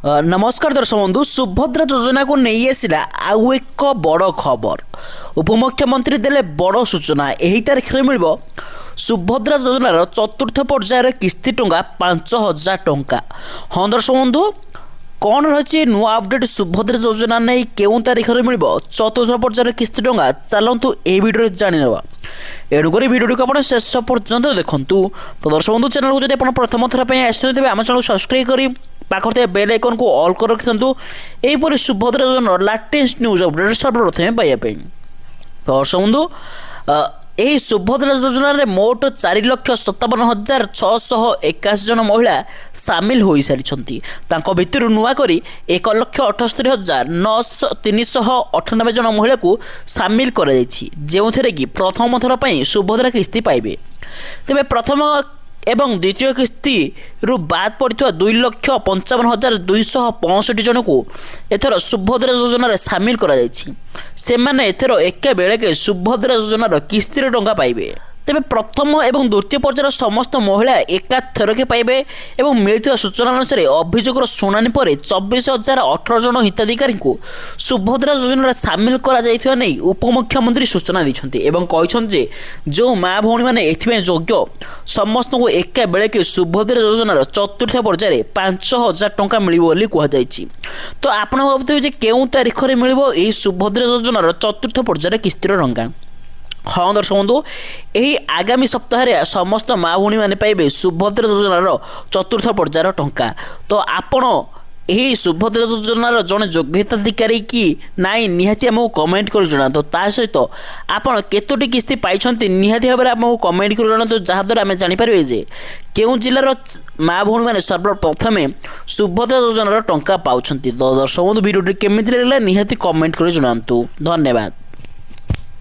नमस्कार दर्शक बंधु सुभद्रा योजना को नहीं आसला आउ एक बड़ खबर उपमुख्यमंत्री देले बड़ सूचना यही तारीख में मिल सुभद्रा योजनार चतुर्थ पर्यायर किस्ती टंका 5,000 टंका। हाँ दर्शक बंधु कौन रही नुआ अपडेट सुभद्रा योजना नहीं केउ तारीख में मिल चतुर्थ पर्यायर किस्ती टंका चलतु ए वीडियो जाणीना एणुक भिडियो को आप शेष पर्यंत देखूँ। तो दर्शक बंधु चैनल को जब आप प्रथम थर आसते आम चैनल सब्सक्राइब कर पाखे बेल आइकन को ऑल कर रखि यहीपरि सुभद्रा योजना लाटेस्ट न्यूज अपडेट सर्वप्रथम पाइबा। तो दर्शक बंधु यही सुभद्रा योजना रे मोट 4,57,681 जन महिला सामिल हो सारी भितर नुआ करी 1,78,398 जन महिला को सामिल कर जो कि प्रथम थर पर सुभद्रा किस्ती पाइबे। तेज प्रथम एवं द्वितीय किस्ती रु बाद पड़ता 2,55,265 जन को एथर सुभद्रा योजना सामिल कर एथर एक बेलके सुभद्रा योजनार किस्ती टंका पाइबे। तेज प्रथम एवं द्वितीय पर्यायर समस्त महिला एकाथरके पाइबे एवं मिलता सूचना अनुसार अभियोग शुणाणी पर 24,018 जन हिताधिकारी को सुभद्रा योजना सामिल कर उपमुख्यमंत्री सूचना देते जो माँ भौणी मैंने योग्य समस्त को एका बेलके सुभद्रा योजनार चतुर्थ पर्यायर 5,000 टंका मिल कहुई। तो आप भावुवे केउ तारीख में मिल सुभद्रा योजनार चतुर्थ पर्यायर किस्तीर टंका। हाँ दर्शक बंधु यही आगामी सप्ताह समस्त माँ भौणी मैंने पाइबे सुभद्रा योजनार चतुर्थ पर्यायर टंका। तो आपण यही सुभद्रा योजनार जड़े योग्यताधिकारी कि नाई निहाती आमको कमेंट कर जना। तो ता सहित आपण केतोटी किस्ती पाइछन्ति निहाती भाव में आमको कमेंट कर जना। तो जहाँद्वारा आम जापर जे केउं जिलार माँ भौणी मैंने सर्वप्रथम सुभद्रा योजनार टंका पाउछन्ति। तो दर्शक बंधु भिडियो केमिति लागला निहाती कमेंट कर जनातु। धन्यवाद।